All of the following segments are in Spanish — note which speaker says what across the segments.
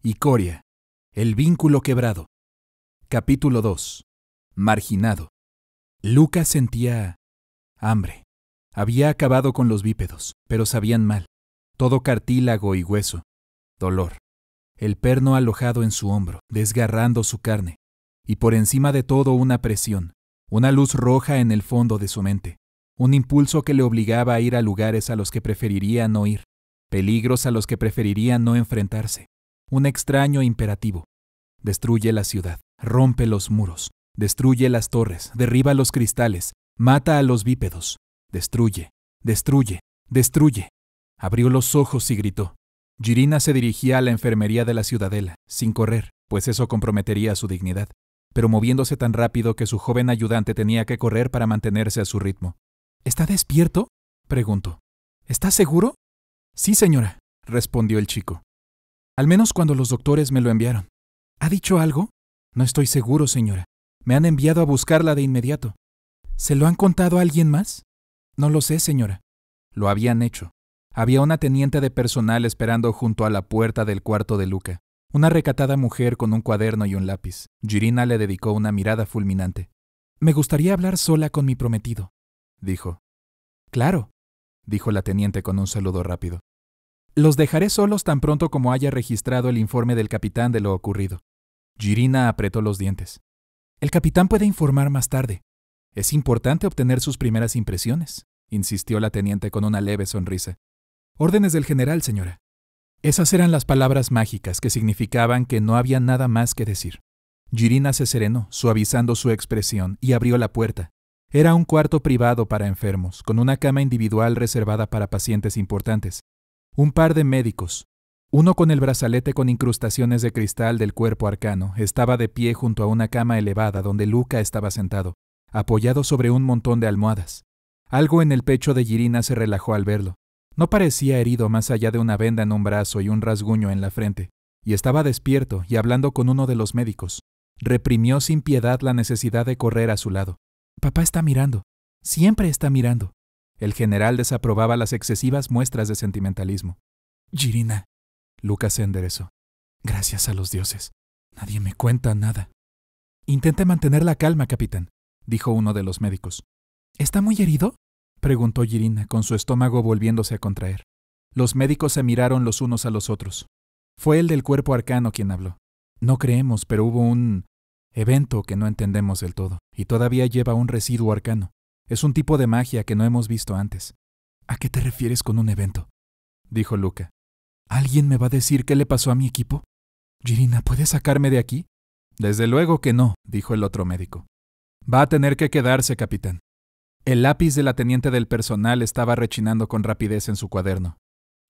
Speaker 1: Icoria. El vínculo quebrado. Capítulo 2. Marginado. Luca sentía hambre. Había acabado con los bípedos, pero sabían mal. Todo cartílago y hueso. Dolor. El perno alojado en su hombro, desgarrando su carne. Y por encima de todo una presión, una luz roja en el fondo de su mente. Un impulso que le obligaba a ir a lugares a los que preferiría no ir. Peligros a los que preferiría no enfrentarse. Un extraño imperativo. Destruye la ciudad, rompe los muros, destruye las torres, derriba los cristales, mata a los bípedos. Destruye, destruye, destruye. Abrió los ojos y gritó. Jirina se dirigía a la enfermería de la ciudadela, sin correr, pues eso comprometería su dignidad, pero moviéndose tan rápido que su joven ayudante tenía que correr para mantenerse a su ritmo. ¿Está despierto?, preguntó. ¿Está seguro? Sí, señora, respondió el chico. Al menos cuando los doctores me lo enviaron. ¿Ha dicho algo? No estoy seguro, señora. Me han enviado a buscarla de inmediato. ¿Se lo han contado a alguien más? No lo sé, señora. Lo habían hecho. Había una teniente de personal esperando junto a la puerta del cuarto de Luca. Una recatada mujer con un cuaderno y un lápiz. Jirina le dedicó una mirada fulminante. Me gustaría hablar sola con mi prometido, dijo. Claro, dijo la teniente con un saludo rápido. Los dejaré solos tan pronto como haya registrado el informe del capitán de lo ocurrido. Jirina apretó los dientes. El capitán puede informar más tarde. Es importante obtener sus primeras impresiones, insistió la teniente con una leve sonrisa. Órdenes del general, señora. Esas eran las palabras mágicas que significaban que no había nada más que decir. Jirina se serenó, suavizando su expresión, y abrió la puerta. Era un cuarto privado para enfermos, con una cama individual reservada para pacientes importantes. Un par de médicos, uno con el brazalete con incrustaciones de cristal del cuerpo arcano, estaba de pie junto a una cama elevada donde Luca estaba sentado, apoyado sobre un montón de almohadas. Algo en el pecho de Jirina se relajó al verlo. No parecía herido más allá de una venda en un brazo y un rasguño en la frente, y estaba despierto y hablando con uno de los médicos. Reprimió sin piedad la necesidad de correr a su lado. Papá está mirando. Siempre está mirando. El general desaprobaba las excesivas muestras de sentimentalismo. Jirina. Luca se enderezó. Gracias a los dioses. Nadie me cuenta nada. Intente mantener la calma, capitán, dijo uno de los médicos. ¿Está muy herido?, preguntó Jirina, con su estómago volviéndose a contraer. Los médicos se miraron los unos a los otros. Fue el del cuerpo arcano quien habló. No creemos, pero hubo un evento que no entendemos del todo, y todavía lleva un residuo arcano. Es un tipo de magia que no hemos visto antes. ¿A qué te refieres con un evento?, dijo Luca. ¿Alguien me va a decir qué le pasó a mi equipo? Jirina, ¿puedes sacarme de aquí? Desde luego que no, dijo el otro médico. Va a tener que quedarse, capitán. El lápiz de la teniente del personal estaba rechinando con rapidez en su cuaderno,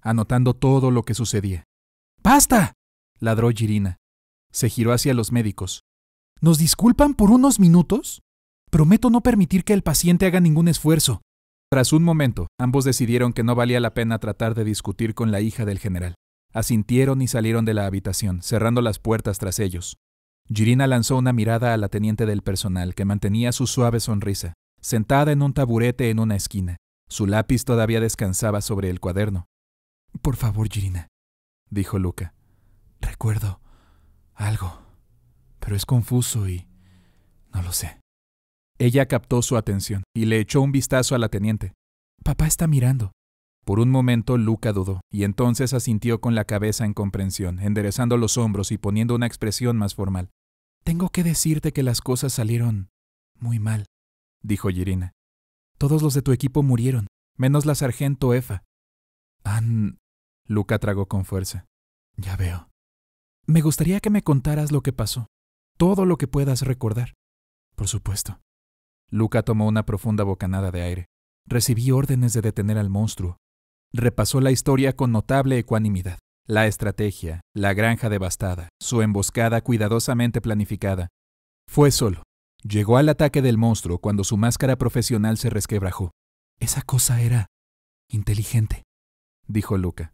Speaker 1: anotando todo lo que sucedía. ¡Basta!, ladró Jirina. Se giró hacia los médicos. ¿Nos disculpan por unos minutos? Prometo no permitir que el paciente haga ningún esfuerzo. Tras un momento, ambos decidieron que no valía la pena tratar de discutir con la hija del general. Asintieron y salieron de la habitación, cerrando las puertas tras ellos. Jirina lanzó una mirada a la teniente del personal, que mantenía su suave sonrisa, sentada en un taburete en una esquina. Su lápiz todavía descansaba sobre el cuaderno. Por favor, Jirina, dijo Luca. Recuerdo algo, pero es confuso y no lo sé. Ella captó su atención y le echó un vistazo a la teniente. Papá está mirando. Por un momento Luca dudó, y entonces asintió con la cabeza en comprensión, enderezando los hombros y poniendo una expresión más formal. Tengo que decirte que las cosas salieron muy mal, dijo Jirina. Todos los de tu equipo murieron, menos la sargento Efa. Luca tragó con fuerza. Ya veo. Me gustaría que me contaras lo que pasó, todo lo que puedas recordar. Por supuesto. Luca tomó una profunda bocanada de aire. Recibí órdenes de detener al monstruo. Repasó la historia con notable ecuanimidad. La estrategia, la granja devastada, su emboscada cuidadosamente planificada. Fue solo. Llegó al ataque del monstruo cuando su máscara profesional se resquebrajó. Esa cosa era inteligente, dijo Luca.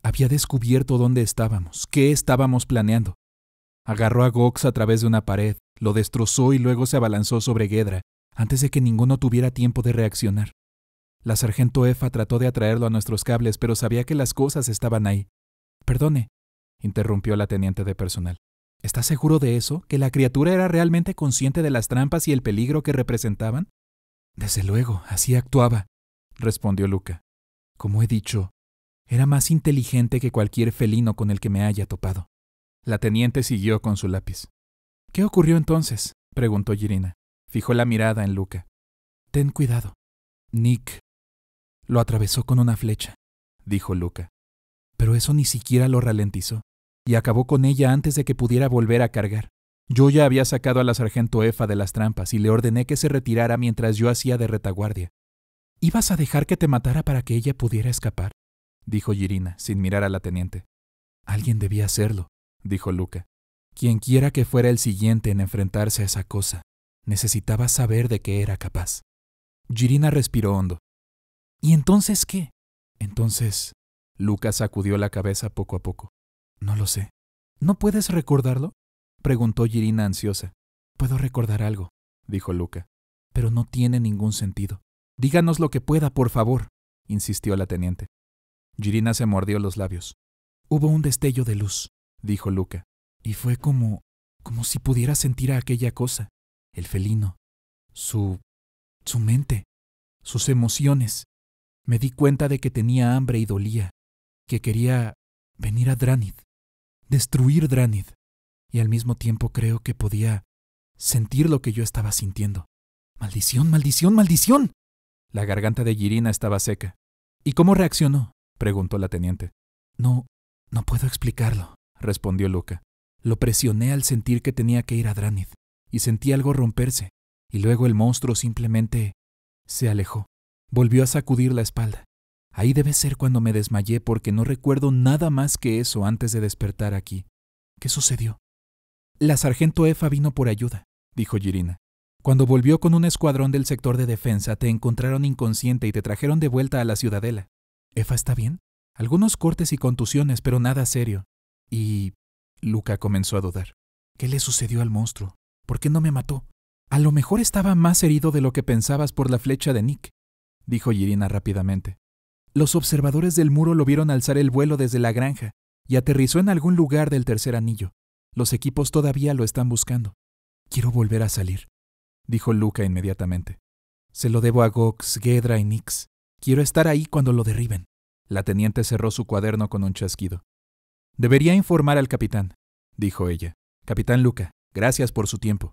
Speaker 1: Había descubierto dónde estábamos, qué estábamos planeando. Agarró a Gox a través de una pared, lo destrozó y luego se abalanzó sobre Ghedra, antes de que ninguno tuviera tiempo de reaccionar. La sargento Efa trató de atraerlo a nuestros cables, pero sabía que las cosas estaban ahí. Perdone, interrumpió la teniente de personal. ¿Estás seguro de eso? ¿Que la criatura era realmente consciente de las trampas y el peligro que representaban? Desde luego, así actuaba, respondió Luca. Como he dicho, era más inteligente que cualquier felino con el que me haya topado. La teniente siguió con su lápiz. ¿Qué ocurrió entonces?, preguntó Jirina. Fijó la mirada en Luca. Ten cuidado. Nick lo atravesó con una flecha, dijo Luca. Pero eso ni siquiera lo ralentizó, y acabó con ella antes de que pudiera volver a cargar. Yo ya había sacado a la sargento Efa de las trampas y le ordené que se retirara mientras yo hacía de retaguardia. ¿Ibas a dejar que te matara para que ella pudiera escapar?, dijo Jirina, sin mirar a la teniente. Alguien debía hacerlo, dijo Luca. Quienquiera que fuera el siguiente en enfrentarse a esa cosa, necesitaba saber de qué era capaz. Jirina respiró hondo. ¿Y entonces qué? Entonces, Luca sacudió la cabeza poco a poco. No lo sé. ¿No puedes recordarlo?, preguntó Jirina ansiosa. Puedo recordar algo, dijo Luca, pero no tiene ningún sentido. Díganos lo que pueda, por favor, insistió la teniente. Jirina se mordió los labios. Hubo un destello de luz, dijo Luca, y fue como si pudiera sentir a aquella cosa, el felino, su mente, sus emociones. Me di cuenta de que tenía hambre y dolía, que quería venir a Dranid, destruir Dranid, y al mismo tiempo creo que podía sentir lo que yo estaba sintiendo. ¡Maldición, maldición, maldición! La garganta de Jirina estaba seca. ¿Y cómo reaccionó?, preguntó la teniente. No puedo explicarlo, respondió Luca. Lo presioné al sentir que tenía que ir a Dranid, y sentí algo romperse, y luego el monstruo simplemente se alejó. Volvió a sacudir la espalda. Ahí debe ser cuando me desmayé porque no recuerdo nada más que eso antes de despertar aquí. ¿Qué sucedió? La sargento Efa vino por ayuda, dijo Jirina. Cuando volvió con un escuadrón del sector de defensa, te encontraron inconsciente y te trajeron de vuelta a la ciudadela. ¿Efa está bien? Algunos cortes y contusiones, pero nada serio. Y Luca comenzó a dudar. ¿Qué le sucedió al monstruo? ¿Por qué no me mató? A lo mejor estaba más herido de lo que pensabas por la flecha de Nick, dijo Jirina rápidamente. Los observadores del muro lo vieron alzar el vuelo desde la granja y aterrizó en algún lugar del tercer anillo. Los equipos todavía lo están buscando. Quiero volver a salir, dijo Luca inmediatamente. Se lo debo a Gox, Ghedra y Nix. Quiero estar ahí cuando lo derriben. La teniente cerró su cuaderno con un chasquido. Debería informar al capitán, dijo ella. Capitán Luca, gracias por su tiempo.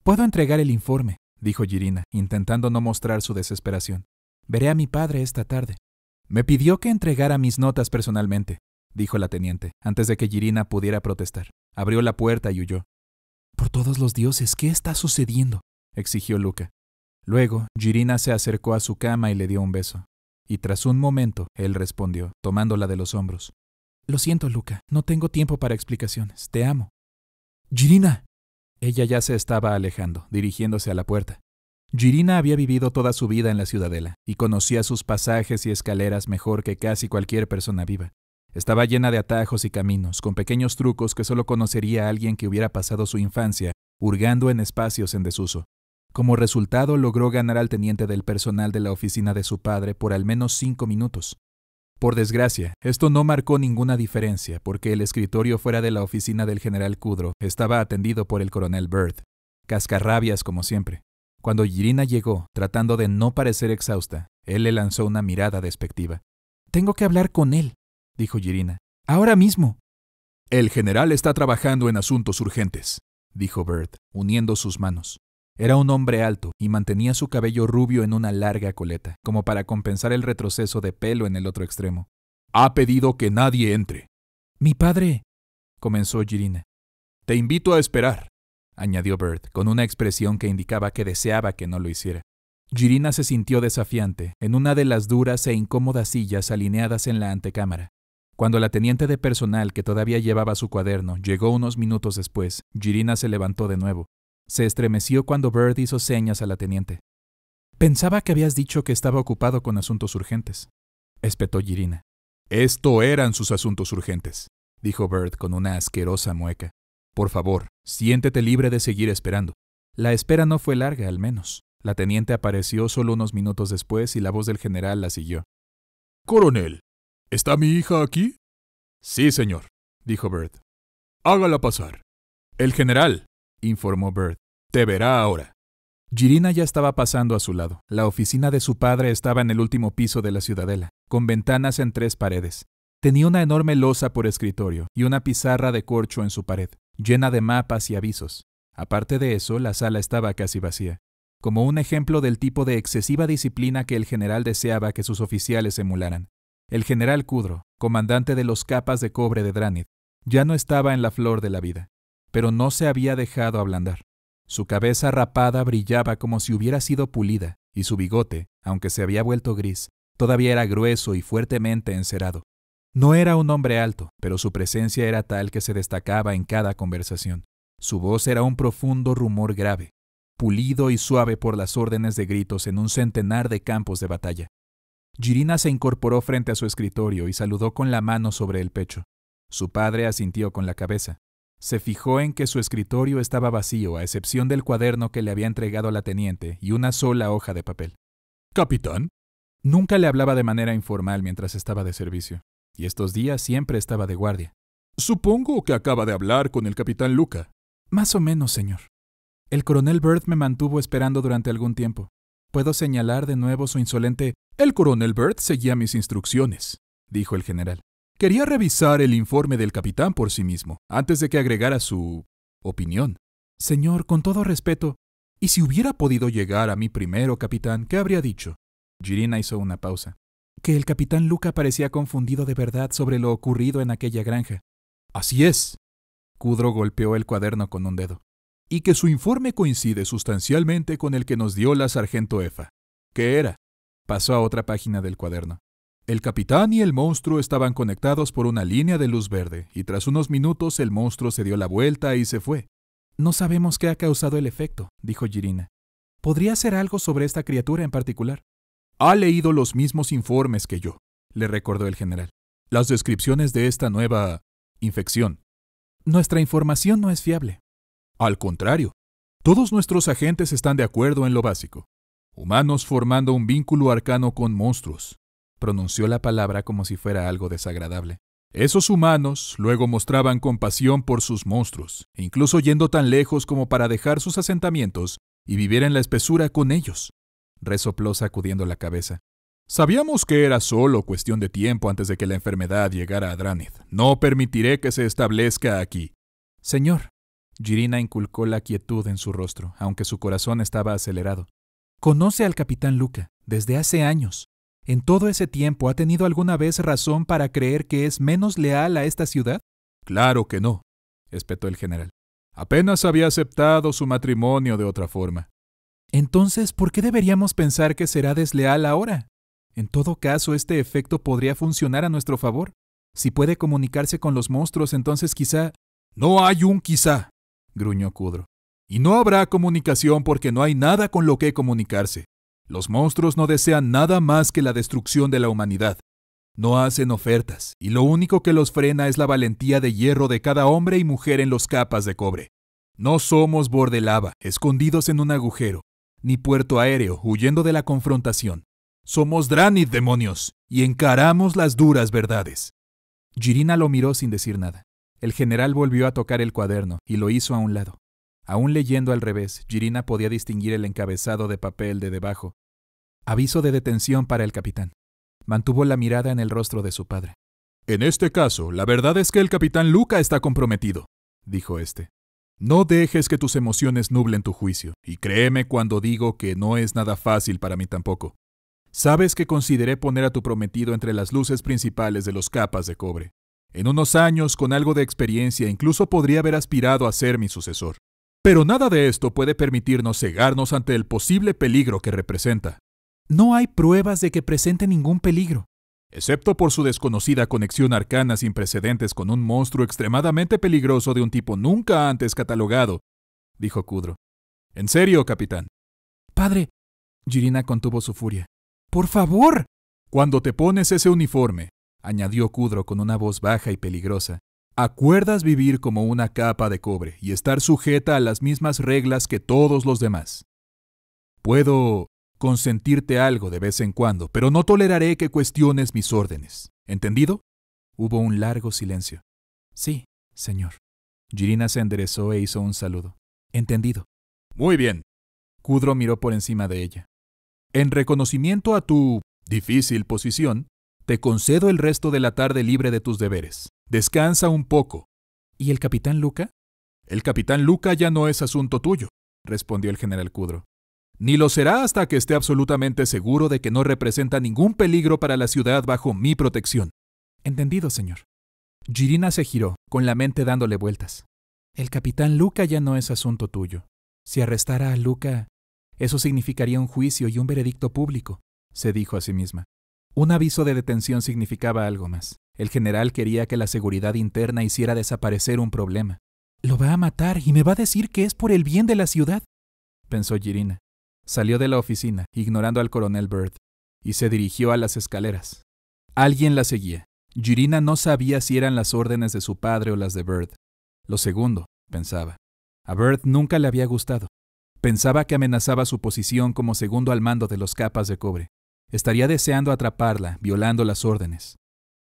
Speaker 1: Puedo entregar el informe, dijo Jirina, intentando no mostrar su desesperación. Veré a mi padre esta tarde. Me pidió que entregara mis notas personalmente, dijo la teniente, antes de que Jirina pudiera protestar. Abrió la puerta y huyó. Por todos los dioses, ¿qué está sucediendo?, exigió Luca. Luego, Jirina se acercó a su cama y le dio un beso. Y tras un momento, él respondió, tomándola de los hombros. Lo siento, Luca, no tengo tiempo para explicaciones. Te amo. ¡Jirina! Ella ya se estaba alejando, dirigiéndose a la puerta. Jirina había vivido toda su vida en la ciudadela y conocía sus pasajes y escaleras mejor que casi cualquier persona viva. Estaba llena de atajos y caminos, con pequeños trucos que solo conocería alguien que hubiera pasado su infancia hurgando en espacios en desuso. Como resultado, logró ganar al teniente del personal de la oficina de su padre por al menos 5 minutos. Por desgracia, esto no marcó ninguna diferencia, porque el escritorio fuera de la oficina del general Kudrow estaba atendido por el coronel Byrd, cascarrabias como siempre. Cuando Jirina llegó, tratando de no parecer exhausta, él le lanzó una mirada despectiva. «Tengo que hablar con él», dijo Jirina. «Ahora mismo». «El general está trabajando en asuntos urgentes», dijo Byrd, uniendo sus manos. Era un hombre alto y mantenía su cabello rubio en una larga coleta, como para compensar el retroceso de pelo en el otro extremo. «Ha pedido que nadie entre». «Mi padre», comenzó Jirina. «Te invito a esperar», añadió Byrd, con una expresión que indicaba que deseaba que no lo hiciera. Jirina se sintió desafiante en una de las duras e incómodas sillas alineadas en la antecámara. Cuando la teniente de personal, que todavía llevaba su cuaderno, llegó unos minutos después, Jirina se levantó de nuevo. Se estremeció cuando Byrd hizo señas a la teniente. «Pensaba que habías dicho que estaba ocupado con asuntos urgentes», espetó Jirina. «Esto eran sus asuntos urgentes», dijo Byrd con una asquerosa mueca. «Por favor, siéntete libre de seguir esperando». La espera no fue larga, al menos. La teniente apareció solo unos minutos después y la voz del general la siguió. «Coronel, ¿está mi hija aquí?» «Sí, señor. dijo Byrd. «Hágala pasar». «El general», informó Byrd, «te verá ahora». Jirina ya estaba pasando a su lado. La oficina de su padre estaba en el último piso de la ciudadela, con ventanas en 3 paredes. Tenía una enorme losa por escritorio y una pizarra de corcho en su pared, llena de mapas y avisos. Aparte de eso, la sala estaba casi vacía, como un ejemplo del tipo de excesiva disciplina que el general deseaba que sus oficiales emularan. El general Kudro, comandante de los capas de cobre de Dranith, ya no estaba en la flor de la vida, pero no se había dejado ablandar. Su cabeza rapada brillaba como si hubiera sido pulida, y su bigote, aunque se había vuelto gris, todavía era grueso y fuertemente encerado. No era un hombre alto, pero su presencia era tal que se destacaba en cada conversación. Su voz era un profundo rumor grave, pulido y suave por las órdenes de gritos en un centenar de campos de batalla. Jirina se incorporó frente a su escritorio y saludó con la mano sobre el pecho. Su padre asintió con la cabeza. Se fijó en que su escritorio estaba vacío, a excepción del cuaderno que le había entregado la teniente y una sola hoja de papel. «¿Capitán?» Nunca le hablaba de manera informal mientras estaba de servicio, y estos días siempre estaba de guardia. «Supongo que acaba de hablar con el capitán Luca». «Más o menos, señor. El coronel Byrd me mantuvo esperando durante algún tiempo. ¿Puedo señalar de nuevo su insolente...» «El coronel Byrd seguía mis instrucciones», dijo el general. «Quería revisar el informe del capitán por sí mismo, antes de que agregara su opinión». «Señor, con todo respeto, ¿y si hubiera podido llegar a mí primero, capitán, qué habría dicho?» Jirina hizo una pausa. «Que el capitán Luca parecía confundido de verdad sobre lo ocurrido en aquella granja». «Así es». Kudro golpeó el cuaderno con un dedo. «Y que su informe coincide sustancialmente con el que nos dio la sargento Efa». «¿Qué era?» Pasó a otra página del cuaderno. El capitán y el monstruo estaban conectados por una línea de luz verde, y tras unos minutos el monstruo se dio la vuelta y se fue. «No sabemos qué ha causado el efecto», dijo Jirina. «¿Podría ser algo sobre esta criatura en particular?» «Ha leído los mismos informes que yo», le recordó el general. «Las descripciones de esta nueva infección». «Nuestra información no es fiable». «Al contrario, todos nuestros agentes están de acuerdo en lo básico. Humanos formando un vínculo arcano con monstruos». Pronunció la palabra como si fuera algo desagradable. «Esos humanos luego mostraban compasión por sus monstruos, incluso yendo tan lejos como para dejar sus asentamientos y vivir en la espesura con ellos». Resopló sacudiendo la cabeza. «Sabíamos que era solo cuestión de tiempo antes de que la enfermedad llegara a Dranith. No permitiré que se establezca aquí». «Señor», Jirina inculcó la quietud en su rostro, aunque su corazón estaba acelerado. «Conoce al capitán Luca desde hace años. ¿En todo ese tiempo ha tenido alguna vez razón para creer que es menos leal a esta ciudad?» «Claro que no», espetó el general. «Apenas había aceptado su matrimonio de otra forma». «Entonces, ¿por qué deberíamos pensar que será desleal ahora? En todo caso, este efecto podría funcionar a nuestro favor. Si puede comunicarse con los monstruos, entonces quizá...» «No hay un quizá», gruñó Kudro. «Y no habrá comunicación porque no hay nada con lo que comunicarse. Los monstruos no desean nada más que la destrucción de la humanidad. No hacen ofertas, y lo único que los frena es la valentía de hierro de cada hombre y mujer en los capas de cobre. No somos bordelava, escondidos en un agujero, ni puerto aéreo, huyendo de la confrontación. Somos Dranith, demonios, y encaramos las duras verdades». Jirina lo miró sin decir nada. El general volvió a tocar el cuaderno y lo hizo a un lado. Aún leyendo al revés, Jirina podía distinguir el encabezado de papel de debajo. «Aviso de detención para el capitán». Mantuvo la mirada en el rostro de su padre. «En este caso, la verdad es que el capitán Luca está comprometido», dijo este. «No dejes que tus emociones nublen tu juicio, y créeme cuando digo que no es nada fácil para mí tampoco. Sabes que consideré poner a tu prometido entre las luces principales de los capas de cobre. En unos años, con algo de experiencia, incluso podría haber aspirado a ser mi sucesor. Pero nada de esto puede permitirnos cegarnos ante el posible peligro que representa». «No hay pruebas de que presente ningún peligro». «Excepto por su desconocida conexión arcana sin precedentes con un monstruo extremadamente peligroso de un tipo nunca antes catalogado», dijo Kudro. «En serio, capitán». «Padre», Jirina contuvo su furia. «¡Por favor!» «Cuando te pones ese uniforme», añadió Kudro con una voz baja y peligrosa, «acuerdas vivir como una capa de cobre y estar sujeta a las mismas reglas que todos los demás. Puedo consentirte algo de vez en cuando, pero no toleraré que cuestiones mis órdenes. ¿Entendido?». Hubo un largo silencio. Sí, señor. Jirina se enderezó e hizo un saludo. Entendido. Muy bien. Kudro miró por encima de ella. En reconocimiento a tu difícil posición, te concedo el resto de la tarde libre de tus deberes. Descansa un poco. ¿Y el capitán Luka? El capitán Luka ya no es asunto tuyo, respondió el general Kudro. Ni lo será hasta que esté absolutamente seguro de que no representa ningún peligro para la ciudad bajo mi protección. Entendido, señor. Jirina se giró, con la mente dándole vueltas. El capitán Luka ya no es asunto tuyo. Si arrestara a Luka, eso significaría un juicio y un veredicto público, se dijo a sí misma. Un aviso de detención significaba algo más. El general quería que la seguridad interna hiciera desaparecer un problema. Lo va a matar y me va a decir que es por el bien de la ciudad, pensó Jirina. Salió de la oficina, ignorando al coronel Byrd, y se dirigió a las escaleras. Alguien la seguía. Jirina no sabía si eran las órdenes de su padre o las de Byrd. Lo segundo, pensaba. A Byrd nunca le había gustado. Pensaba que amenazaba su posición como segundo al mando de los capas de cobre. Estaría deseando atraparla, violando las órdenes.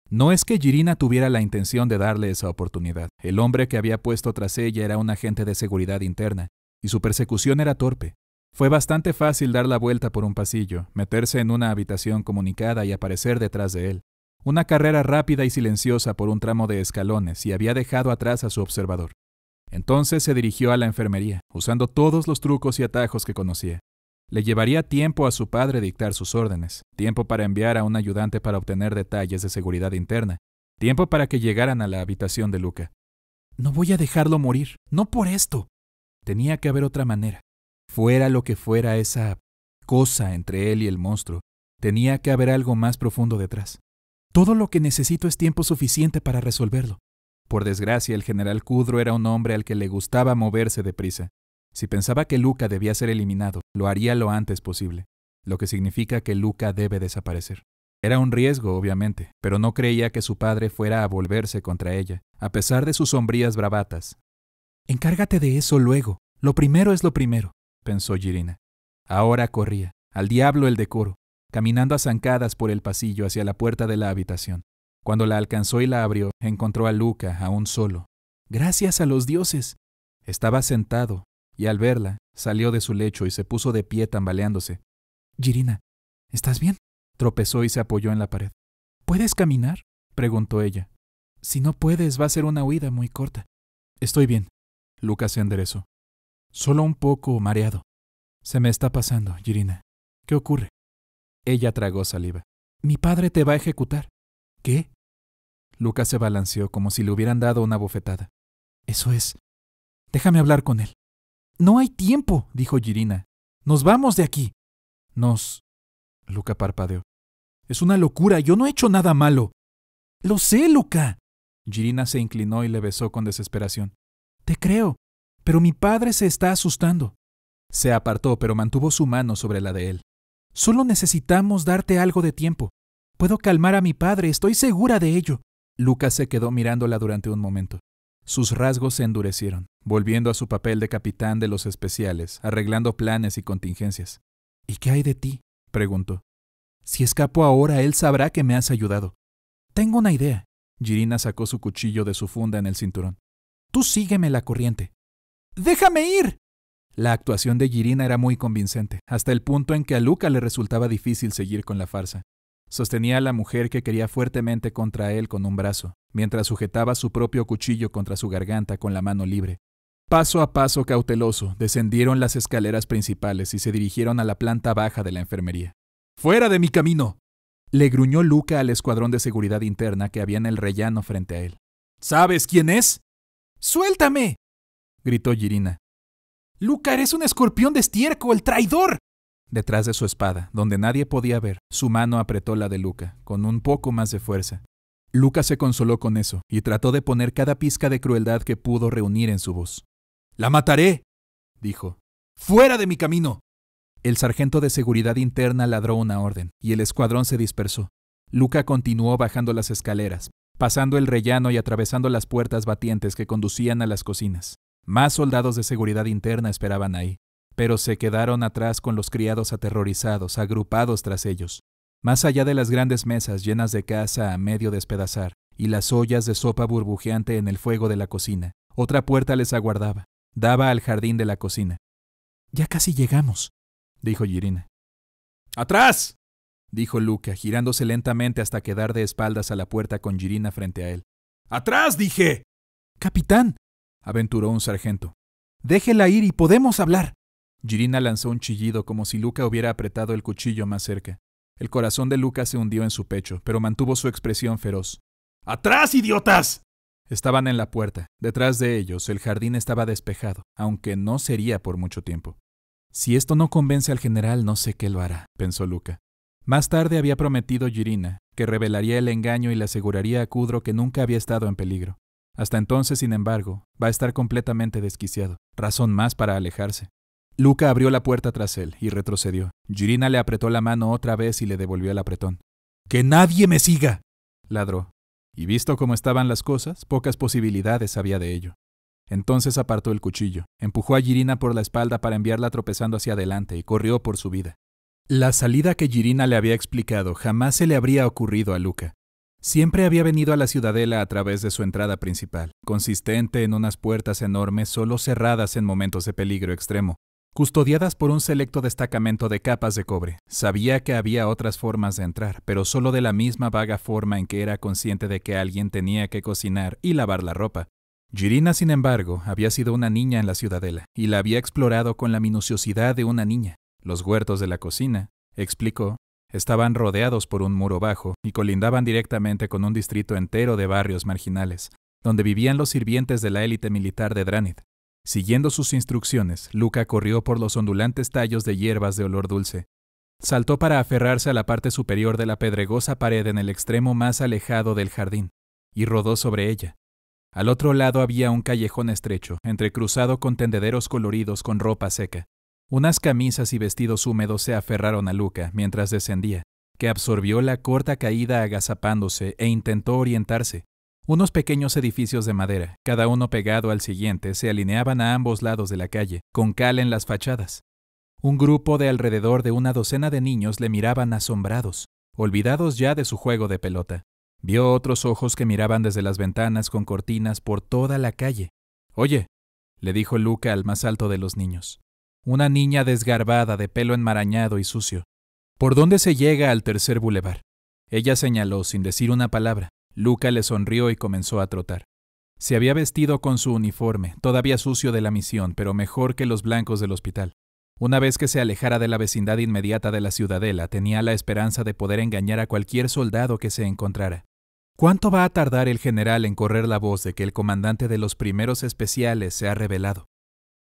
Speaker 1: No es que Jirina tuviera la intención de darle esa oportunidad. El hombre que había puesto tras ella era un agente de seguridad interna, y su persecución era torpe. Fue bastante fácil dar la vuelta por un pasillo, meterse en una habitación comunicada y aparecer detrás de él. Una carrera rápida y silenciosa por un tramo de escalones y había dejado atrás a su observador. Entonces se dirigió a la enfermería, usando todos los trucos y atajos que conocía. Le llevaría tiempo a su padre dictar sus órdenes, tiempo para enviar a un ayudante para obtener detalles de seguridad interna, tiempo para que llegaran a la habitación de Luka. No voy a dejarlo morir, no por esto. Tenía que haber otra manera. Fuera lo que fuera esa cosa entre él y el monstruo, tenía que haber algo más profundo detrás. Todo lo que necesito es tiempo suficiente para resolverlo. Por desgracia, el general Kudro era un hombre al que le gustaba moverse deprisa. Si pensaba que Luka debía ser eliminado, lo haría lo antes posible, lo que significa que Luka debe desaparecer. Era un riesgo, obviamente, pero no creía que su padre fuera a volverse contra ella, a pesar de sus sombrías bravatas. Encárgate de eso luego. Lo primero es lo primero, pensó Jirina. Ahora corría, al diablo el decoro, caminando a zancadas por el pasillo hacia la puerta de la habitación. Cuando la alcanzó y la abrió, encontró a Luka aún solo. ¡Gracias a los dioses! Estaba sentado, y al verla, salió de su lecho y se puso de pie tambaleándose. Jirina, ¿estás bien? Tropezó y se apoyó en la pared. ¿Puedes caminar? Preguntó ella. Si no puedes, va a ser una huida muy corta. Estoy bien. Luka se enderezó. Solo un poco mareado. Se me está pasando, Jirina. ¿Qué ocurre? Ella tragó saliva. Mi padre te va a ejecutar. ¿Qué? Luka se balanceó como si le hubieran dado una bofetada. Eso es. Déjame hablar con él. No hay tiempo, dijo Jirina. Nos vamos de aquí. Luka parpadeó. Es una locura, yo no he hecho nada malo. Lo sé, Luka. Jirina se inclinó y le besó con desesperación. Te creo, pero mi padre se está asustando. Se apartó, pero mantuvo su mano sobre la de él. Solo necesitamos darte algo de tiempo. Puedo calmar a mi padre, estoy segura de ello. Luka se quedó mirándola durante un momento. Sus rasgos se endurecieron, volviendo a su papel de capitán de los especiales, arreglando planes y contingencias. ¿Y qué hay de ti? Preguntó. Si escapo ahora, él sabrá que me has ayudado. Tengo una idea. Jirina sacó su cuchillo de su funda en el cinturón. Tú sígueme la corriente. ¡Déjame ir! La actuación de Jirina era muy convincente, hasta el punto en que a Luka le resultaba difícil seguir con la farsa. Sostenía a la mujer que quería fuertemente contra él con un brazo, mientras sujetaba su propio cuchillo contra su garganta con la mano libre. Paso a paso cauteloso, descendieron las escaleras principales y se dirigieron a la planta baja de la enfermería. ¡Fuera de mi camino!, le gruñó Luka al escuadrón de seguridad interna que había en el rellano frente a él. ¿Sabes quién es? ¡Suéltame!, gritó Jirina. ¡Luka, eres un escorpión de estiércol, traidor! Detrás de su espada, donde nadie podía ver, su mano apretó la de Luka, con un poco más de fuerza. Luka se consoló con eso y trató de poner cada pizca de crueldad que pudo reunir en su voz. «¡La mataré!», dijo. «¡Fuera de mi camino!». El sargento de seguridad interna ladró una orden, y el escuadrón se dispersó. Luka continuó bajando las escaleras, pasando el rellano y atravesando las puertas batientes que conducían a las cocinas. Más soldados de seguridad interna esperaban ahí, pero se quedaron atrás con los criados aterrorizados, agrupados tras ellos. Más allá de las grandes mesas llenas de caza a medio despedazar, y las ollas de sopa burbujeante en el fuego de la cocina. Otra puerta les aguardaba. Daba al jardín de la cocina. «Ya casi llegamos», dijo Jirina. «¡Atrás!», dijo Luca, girándose lentamente hasta quedar de espaldas a la puerta con Jirina frente a él. «¡Atrás, dije!». «Capitán», aventuró un sargento. «Déjela ir y podemos hablar». Jirina lanzó un chillido como si Luca hubiera apretado el cuchillo más cerca. El corazón de Luca se hundió en su pecho, pero mantuvo su expresión feroz. «¡Atrás, idiotas!». Estaban en la puerta. Detrás de ellos, el jardín estaba despejado, aunque no sería por mucho tiempo. «Si esto no convence al general, no sé qué lo hará», pensó Luca. Más tarde había prometido Jirina que revelaría el engaño y le aseguraría a Kudro que nunca había estado en peligro. Hasta entonces, sin embargo, va a estar completamente desquiciado. Razón más para alejarse. Luca abrió la puerta tras él y retrocedió. Jirina le apretó la mano otra vez y le devolvió el apretón. «¡Que nadie me siga!», ladró. Y visto cómo estaban las cosas, pocas posibilidades había de ello. Entonces apartó el cuchillo, empujó a Jirina por la espalda para enviarla tropezando hacia adelante y corrió por su vida. La salida que Jirina le había explicado jamás se le habría ocurrido a Luca. Siempre había venido a la ciudadela a través de su entrada principal, consistente en unas puertas enormes solo cerradas en momentos de peligro extremo, custodiadas por un selecto destacamento de capas de cobre. Sabía que había otras formas de entrar, pero solo de la misma vaga forma en que era consciente de que alguien tenía que cocinar y lavar la ropa. Jirina, sin embargo, había sido una niña en la ciudadela, y la había explorado con la minuciosidad de una niña. Los huertos de la cocina, explicó, estaban rodeados por un muro bajo y colindaban directamente con un distrito entero de barrios marginales, donde vivían los sirvientes de la élite militar de Dranith. Siguiendo sus instrucciones, Luca corrió por los ondulantes tallos de hierbas de olor dulce. Saltó para aferrarse a la parte superior de la pedregosa pared en el extremo más alejado del jardín, y rodó sobre ella. Al otro lado había un callejón estrecho, entrecruzado con tendederos coloridos con ropa seca. Unas camisas y vestidos húmedos se aferraron a Luca mientras descendía, que absorbió la corta caída agazapándose e intentó orientarse. Unos pequeños edificios de madera, cada uno pegado al siguiente, se alineaban a ambos lados de la calle, con cal en las fachadas. Un grupo de alrededor de una docena de niños le miraban asombrados, olvidados ya de su juego de pelota. Vio otros ojos que miraban desde las ventanas con cortinas por toda la calle. «Oye», le dijo Luca al más alto de los niños. Una niña desgarbada, de pelo enmarañado y sucio. «¿Por dónde se llega al tercer bulevar?». Ella señaló sin decir una palabra. Luca le sonrió y comenzó a trotar. Se había vestido con su uniforme, todavía sucio de la misión, pero mejor que los blancos del hospital. Una vez que se alejara de la vecindad inmediata de la ciudadela, tenía la esperanza de poder engañar a cualquier soldado que se encontrara. ¿Cuánto va a tardar el general en correr la voz de que el comandante de los primeros especiales se ha revelado?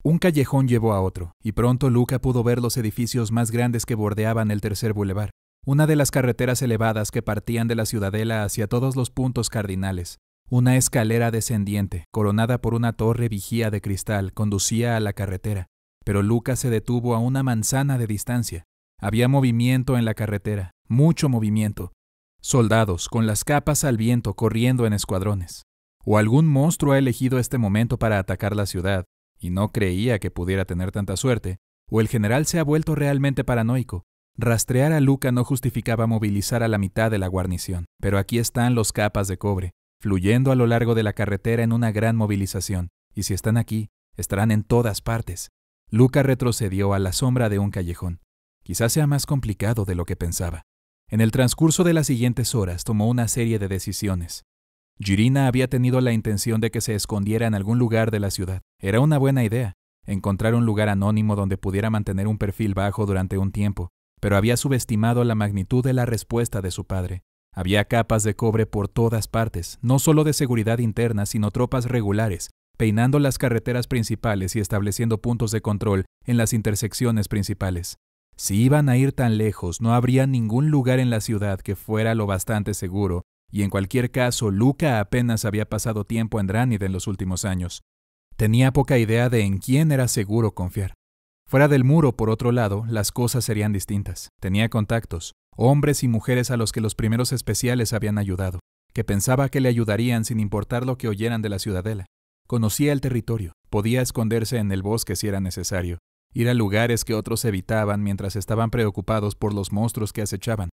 Speaker 1: Un callejón llevó a otro, y pronto Luca pudo ver los edificios más grandes que bordeaban el tercer bulevar, una de las carreteras elevadas que partían de la ciudadela hacia todos los puntos cardinales. Una escalera descendiente, coronada por una torre vigía de cristal, conducía a la carretera, pero Luca se detuvo a una manzana de distancia. Había movimiento en la carretera, mucho movimiento. Soldados, con las capas al viento, corriendo en escuadrones. O algún monstruo ha elegido este momento para atacar la ciudad, y no creía que pudiera tener tanta suerte, o el general se ha vuelto realmente paranoico. Rastrear a Luca no justificaba movilizar a la mitad de la guarnición, pero aquí están los capas de cobre, fluyendo a lo largo de la carretera en una gran movilización, y si están aquí, estarán en todas partes. Luca retrocedió a la sombra de un callejón. Quizás sea más complicado de lo que pensaba. En el transcurso de las siguientes horas tomó una serie de decisiones. Jirina había tenido la intención de que se escondiera en algún lugar de la ciudad. Era una buena idea, encontrar un lugar anónimo donde pudiera mantener un perfil bajo durante un tiempo, pero había subestimado la magnitud de la respuesta de su padre. Había capas de cobre por todas partes, no solo de seguridad interna, sino tropas regulares, peinando las carreteras principales y estableciendo puntos de control en las intersecciones principales. Si iban a ir tan lejos, no habría ningún lugar en la ciudad que fuera lo bastante seguro, y en cualquier caso, Luca apenas había pasado tiempo en Dranith en los últimos años. Tenía poca idea de en quién era seguro confiar. Fuera del muro, por otro lado, las cosas serían distintas. Tenía contactos, hombres y mujeres a los que los primeros especiales habían ayudado, que pensaba que le ayudarían sin importar lo que oyeran de la ciudadela. Conocía el territorio, podía esconderse en el bosque si era necesario, ir a lugares que otros evitaban mientras estaban preocupados por los monstruos que acechaban.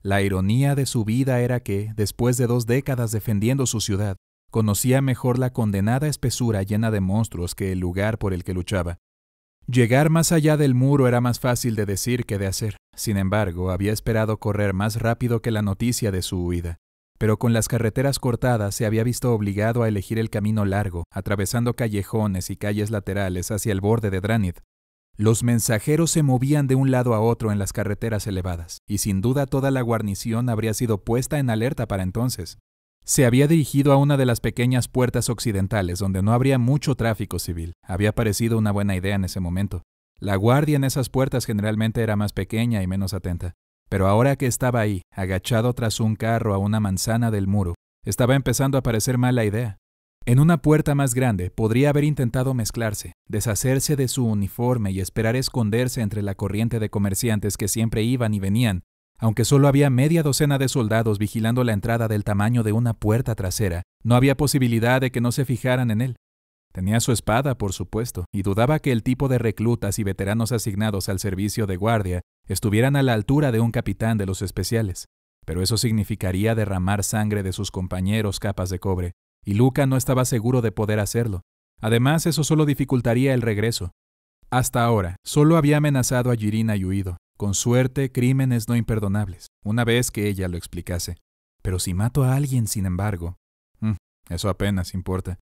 Speaker 1: La ironía de su vida era que, después de 2 décadas defendiendo su ciudad, conocía mejor la condenada espesura llena de monstruos que el lugar por el que luchaba. Llegar más allá del muro era más fácil de decir que de hacer. Sin embargo, había esperado correr más rápido que la noticia de su huida. Pero con las carreteras cortadas se había visto obligado a elegir el camino largo, atravesando callejones y calles laterales hacia el borde de Dranid. Los mensajeros se movían de un lado a otro en las carreteras elevadas, y sin duda toda la guarnición habría sido puesta en alerta para entonces. Se había dirigido a una de las pequeñas puertas occidentales donde no habría mucho tráfico civil. Había parecido una buena idea en ese momento. La guardia en esas puertas generalmente era más pequeña y menos atenta. Pero ahora que estaba ahí, agachado tras un carro a una manzana del muro, estaba empezando a parecer mala idea. En una puerta más grande podría haber intentado mezclarse, deshacerse de su uniforme y esperar esconderse entre la corriente de comerciantes que siempre iban y venían, aunque solo había media docena de soldados vigilando la entrada del tamaño de una puerta trasera. No había posibilidad de que no se fijaran en él. Tenía su espada, por supuesto, y dudaba que el tipo de reclutas y veteranos asignados al servicio de guardia estuvieran a la altura de un capitán de los especiales. Pero eso significaría derramar sangre de sus compañeros capas de cobre, y Luca no estaba seguro de poder hacerlo. Además, eso solo dificultaría el regreso. Hasta ahora, solo había amenazado a Jirina y huido. Con suerte, crímenes no imperdonables, una vez que ella lo explicase. Pero si mato a alguien, sin embargo, eso apenas importa.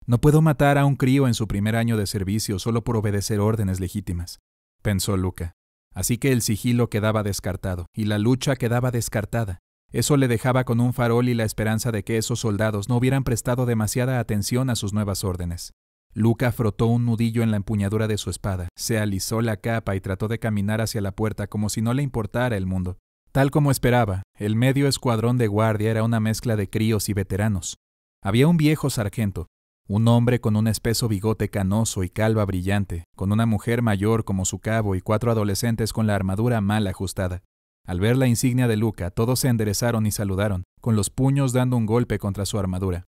Speaker 1: No puedo matar a un crío en su primer año de servicio solo por obedecer órdenes legítimas, pensó Luca. Así que el sigilo quedaba descartado, y la lucha quedaba descartada. Eso le dejaba con un farol y la esperanza de que esos soldados no hubieran prestado demasiada atención a sus nuevas órdenes. Luca frotó un nudillo en la empuñadura de su espada, se alisó la capa y trató de caminar hacia la puerta como si no le importara el mundo. Tal como esperaba, el medio escuadrón de guardia era una mezcla de críos y veteranos. Había un viejo sargento, un hombre con un espeso bigote canoso y calva brillante, con una mujer mayor como su cabo y 4 adolescentes con la armadura mal ajustada. Al ver la insignia de Luca, todos se enderezaron y saludaron, con los puños dando un golpe contra su armadura.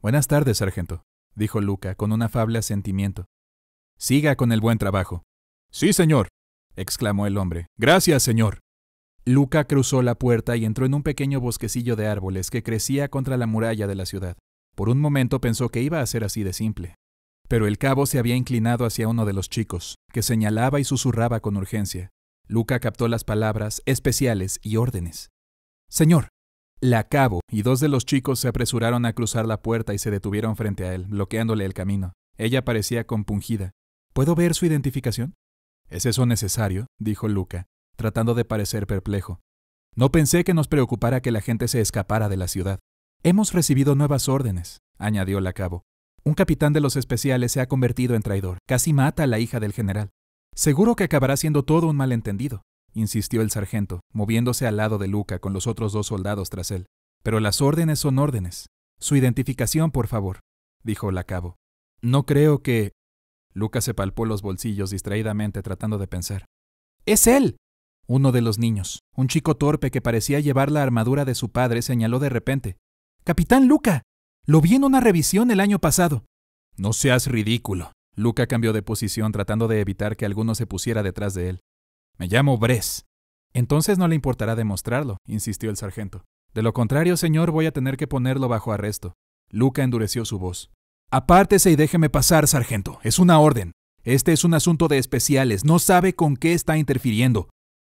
Speaker 1: «Buenas tardes, sargento», dijo Luca con un afable asentimiento. «Siga con el buen trabajo». «Sí, señor», exclamó el hombre. «Gracias, señor». Luca cruzó la puerta y entró en un pequeño bosquecillo de árboles que crecía contra la muralla de la ciudad. Por un momento pensó que iba a ser así de simple. Pero el cabo se había inclinado hacia uno de los chicos, que señalaba y susurraba con urgencia. Luca captó las palabras especiales y órdenes. «Señor». La cabo y 2 de los chicos se apresuraron a cruzar la puerta y se detuvieron frente a él, bloqueándole el camino. Ella parecía compungida. «¿Puedo ver su identificación?» «¿Es eso necesario?», dijo Luca, tratando de parecer perplejo. «No pensé que nos preocupara que la gente se escapara de la ciudad». «Hemos recibido nuevas órdenes», añadió la cabo. «Un capitán de los especiales se ha convertido en traidor. Casi mata a la hija del general. Seguro que acabará siendo todo un malentendido», insistió el sargento, moviéndose al lado de Luca con los otros 2 soldados tras él. «Pero las órdenes son órdenes. Su identificación, por favor», dijo la cabo. «No creo que...» Luca se palpó los bolsillos distraídamente tratando de pensar. «¡Es él!» Uno de los niños, un chico torpe que parecía llevar la armadura de su padre, señaló de repente. «¡Capitán Luca! Lo vi en una revisión el año pasado». «No seas ridículo». Luca cambió de posición tratando de evitar que alguno se pusiera detrás de él. «Me llamo Bress». «Entonces no le importará demostrarlo», insistió el sargento. «De lo contrario, señor, voy a tener que ponerlo bajo arresto». Luca endureció su voz. «Apártese y déjeme pasar, sargento. Es una orden. Este es un asunto de especiales. No sabe con qué está interfiriendo».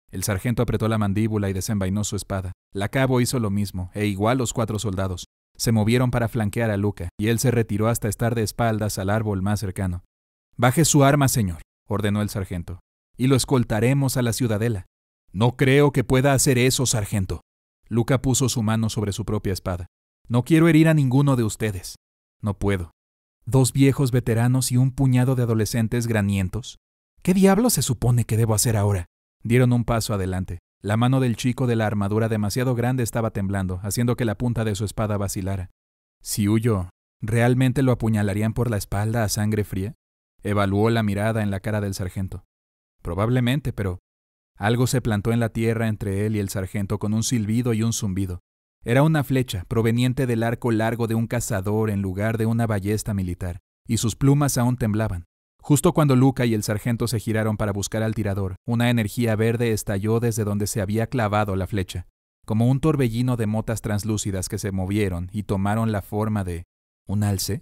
Speaker 1: El sargento apretó la mandíbula y desenvainó su espada. La cabo hizo lo mismo, e igual los 4 soldados. Se movieron para flanquear a Luca, y él se retiró hasta estar de espaldas al árbol más cercano. «Baje su arma, señor», ordenó el sargento, «y lo escoltaremos a la ciudadela». «No creo que pueda hacer eso, sargento». Luca puso su mano sobre su propia espada. «No quiero herir a ninguno de ustedes». «No puedo». ¿2 viejos veteranos y un puñado de adolescentes granientos? ¿Qué diablos se supone que debo hacer ahora? Dieron un paso adelante. La mano del chico de la armadura demasiado grande estaba temblando, haciendo que la punta de su espada vacilara. Si huyo, ¿realmente lo apuñalarían por la espalda a sangre fría? Evaluó la mirada en la cara del sargento. Probablemente, pero algo se plantó en la tierra entre él y el sargento con un silbido y un zumbido. Era una flecha proveniente del arco largo de un cazador en lugar de una ballesta militar, y sus plumas aún temblaban. Justo cuando Luca y el sargento se giraron para buscar al tirador, una energía verde estalló desde donde se había clavado la flecha. como un torbellino de motas translúcidas que se movieron y tomaron la forma de ¿un alce?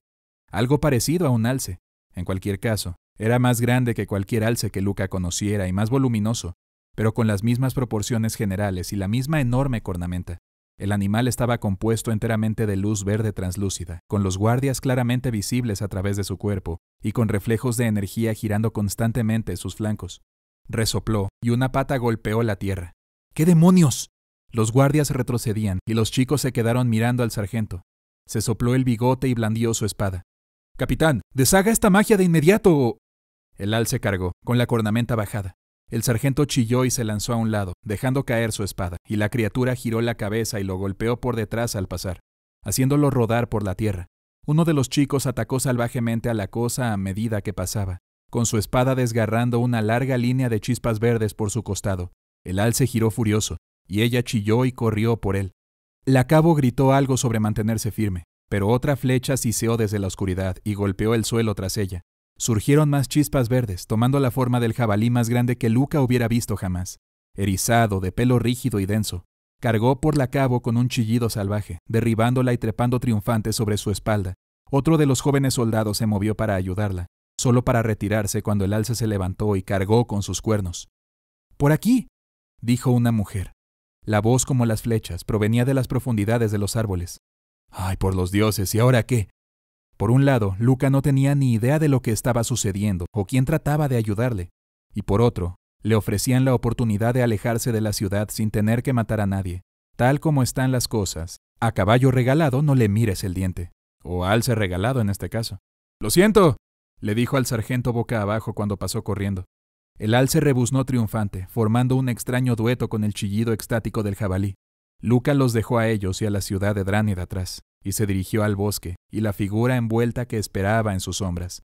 Speaker 1: Algo parecido a un alce. En cualquier caso, era más grande que cualquier alce que Luca conociera y más voluminoso, pero con las mismas proporciones generales y la misma enorme cornamenta. El animal estaba compuesto enteramente de luz verde translúcida, con los guardias claramente visibles a través de su cuerpo y con reflejos de energía girando constantemente sus flancos. Resopló y una pata golpeó la tierra. ¡Qué demonios! Los guardias retrocedían y los chicos se quedaron mirando al sargento. Se sopló el bigote y blandió su espada. «Capitán, deshaga esta magia de inmediato». El alce cargó, con la cornamenta bajada. El sargento chilló y se lanzó a un lado, dejando caer su espada, y la criatura giró la cabeza y lo golpeó por detrás al pasar, haciéndolo rodar por la tierra. Uno de los chicos atacó salvajemente a la cosa a medida que pasaba, con su espada desgarrando una larga línea de chispas verdes por su costado. El alce giró furioso, y ella chilló y corrió por él. La cabo gritó algo sobre mantenerse firme, pero otra flecha siseó desde la oscuridad y golpeó el suelo tras ella. Surgieron más chispas verdes, tomando la forma del jabalí más grande que Luca hubiera visto jamás. Erizado, de pelo rígido y denso, cargó por la cabo con un chillido salvaje, derribándola y trepando triunfante sobre su espalda. Otro de los jóvenes soldados se movió para ayudarla, solo para retirarse cuando el alce se levantó y cargó con sus cuernos. «¡Por aquí!», dijo una mujer. La voz, como las flechas, provenía de las profundidades de los árboles. «¡Ay, por los dioses! ¿Y ahora qué?». Por un lado, Luca no tenía ni idea de lo que estaba sucediendo o quién trataba de ayudarle, y por otro, le ofrecían la oportunidad de alejarse de la ciudad sin tener que matar a nadie. Tal como están las cosas, a caballo regalado no le mires el diente, o alce regalado en este caso. «¡Lo siento!», le dijo al sargento boca abajo cuando pasó corriendo. El alce rebuznó triunfante, formando un extraño dueto con el chillido extático del jabalí. Luca los dejó a ellos y a la ciudad de Dránida atrás, y se dirigió al bosque y la figura envuelta que esperaba en sus sombras.